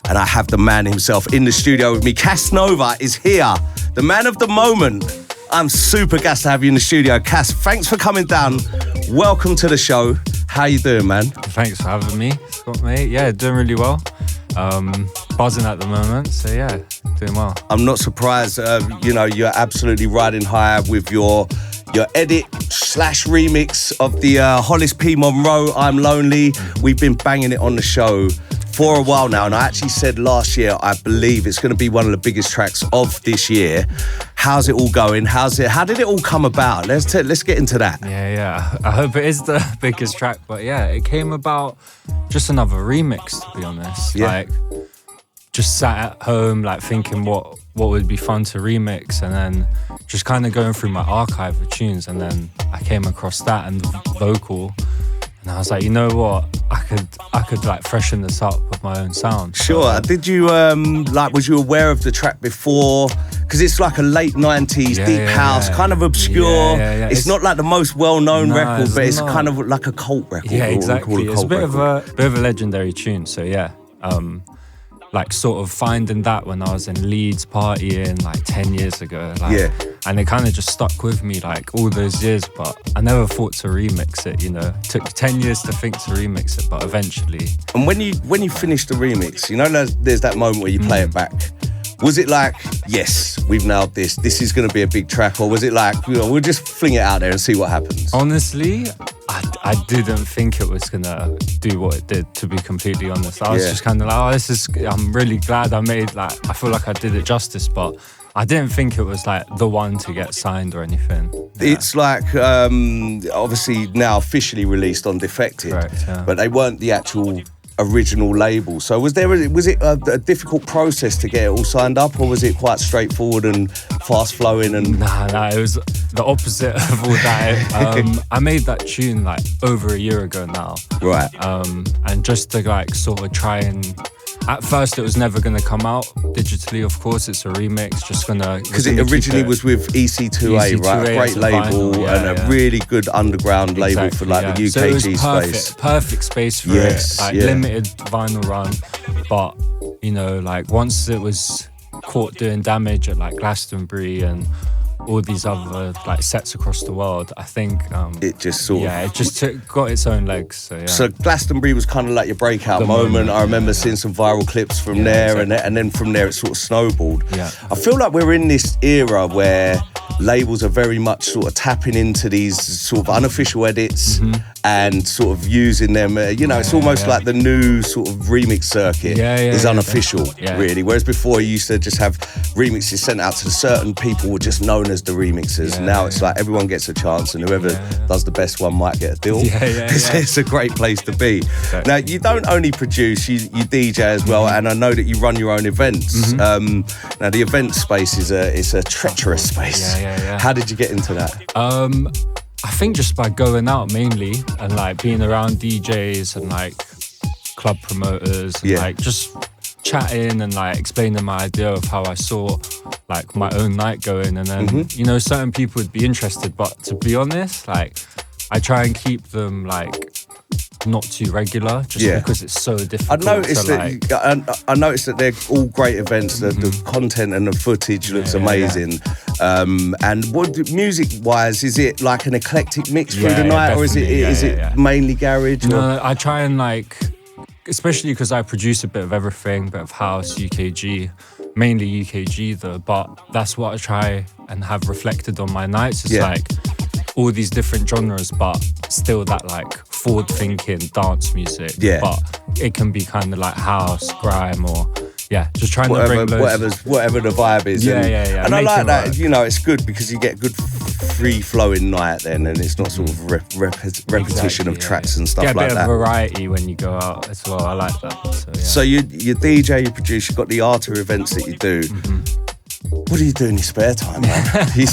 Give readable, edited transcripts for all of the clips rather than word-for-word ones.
and I have the man himself in the studio with me. Casanova is here, the man of the moment. I'm super gassed to have you in the studio. Cass, thanks for coming down. Welcome to the show. How you doing, man? Thanks for having me, Scott, mate. Yeah, doing really well. Buzzing at the moment, so yeah, doing well. I'm not surprised. You're absolutely riding high with your edit / remix of the Hollis P. Monroe, I'm Lonely. We've been banging it on the show for a while now, and I actually said last year I believe it's going to be one of the biggest tracks of this year. How's it all going? How did it all come about? Let's get into that. Yeah. I hope it is the biggest track, but yeah, it came about just another remix, to be honest. Yeah. Like, just sat at home, like thinking what would be fun to remix, and then just kind of going through my archive of tunes, and then I came across that and the vocal. And I was like, you know what? I could like freshen this up with my own sound. Sure. So, did you was you aware of the track before? Because it's like a late 90s deep house, kind of obscure. Yeah. It's not like the most well-known record, but it's kind of like a cult record. Yeah, exactly. It's a bit of a legendary tune. So yeah. Like sort of finding that when I was in Leeds partying like 10 years ago. And it kind of just stuck with me like all those years, but I never thought to remix it, you know. It took 10 years to think to remix it, but eventually. And when you finish the remix, you know, there's that moment where you play it back. Was it like, yes, we've nailed this is going to be a big track, or was it like, we'll just fling it out there and see what happens? Honestly, I didn't think it was going to do what it did, to be completely honest. I was just kind of like, I'm really glad I feel like I did it justice, but I didn't think it was like the one to get signed or anything. Yeah. It's like, obviously now officially released on Defected, correct, yeah. But they weren't the actual original label. So was it a difficult process to get it all signed up, or was it quite straightforward and fast flowing? And Nah, it was the opposite of all that. I made that tune like over a year ago now, right? And just to like sort of try and. At first, it was never going to come out digitally, of course. It's a remix, just because it originally was with EC2A, right? A great label and a really good underground label for like the UKG so it was space. Perfect space for it, like limited vinyl run. But, you know, like once it was caught doing damage at like Glastonbury and all these other like sets across the world, I think it just got its own legs. So Glastonbury was kind of like your breakout moment. I remember seeing some viral clips from there, exactly. and then from there it sort of snowballed. I feel like we're in this era where labels are very much sort of tapping into these sort of unofficial edits and sort of using them. It's almost like the new sort of remix circuit is unofficial, really. Whereas before you used to just have remixes sent out to certain people, were just known as the remixers. Now it's like everyone gets a chance, and whoever does the best one might get a deal. It's a great place to be. Exactly. Now, you don't only produce, you DJ as well, and I know that you run your own events. Now, the event space is a treacherous space. How did you get into that? I think just by going out mainly and like being around DJs and like club promoters and like just chatting and like explaining my idea of how I saw like my own night going, and then you know, certain people would be interested, but to be honest, like I try and keep them like not too regular, just because it's so difficult. I noticed that they're all great events. The content and the footage looks amazing. And what music-wise, is it like an eclectic mix through the night, or is it mainly garage? No, I try and like, especially because I produce a bit of everything, a bit of house, UKG, mainly UKG though. But that's what I try and have reflected on my nights. It's like all these different genres, but still that like forward-thinking dance music. But it can be kind of like house, grime, or just trying to bring those... whatever the vibe is. And I like that. You know, it's good because you get good free-flowing night then, and it's not sort of repetition of tracks and stuff like that. Get a bit of variety when you go out as well. I like that. So you DJ, you produce, you've got the Arta events that you do. What do you do in your spare time, man? You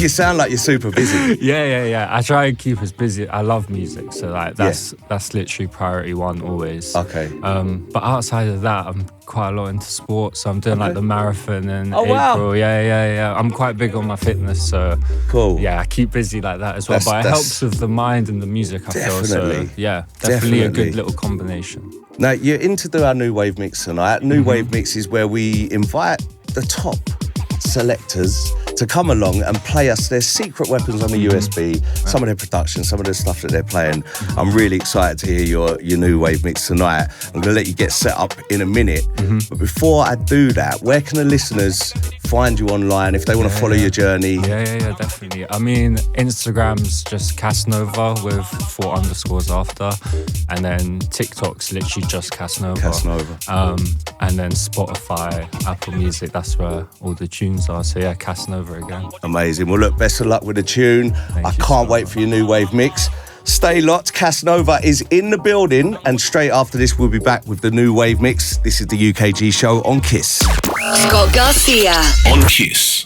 sound like you're super busy. Yeah. I try and keep as busy. I love music, so like that's literally priority one always. Okay. But outside of that, I'm quite a lot into sports. So I'm doing like the marathon in April. Wow. Yeah. I'm quite big on my fitness, so cool. Yeah, I keep busy like that as well. But it helps with the mind and the music. I feel so. Yeah, definitely a good little combination. Now you're into our new wave mix tonight. New wave mix is where we invite the top selectors to come along and play us their secret weapons on the USB, some of their production, some of the stuff that they're playing. I'm really excited to hear your new wave mix tonight. I'm going to let you get set up in a minute. But before I do that, where can the listeners find you online if they want to follow your journey? Yeah, definitely. I mean, Instagram's just Casanova with 4 underscores after, and then TikTok's literally just Casanova. And then Spotify, Apple Music, that's where all the tunes are. So yeah, Casanova again. Amazing. Well, look, best of luck with the tune. I can't wait for your new wave mix. Stay locked. Casanova is in the building, and straight after this, we'll be back with the new wave mix. This is the UKG show on Kiss. Scott Garcia on Kiss.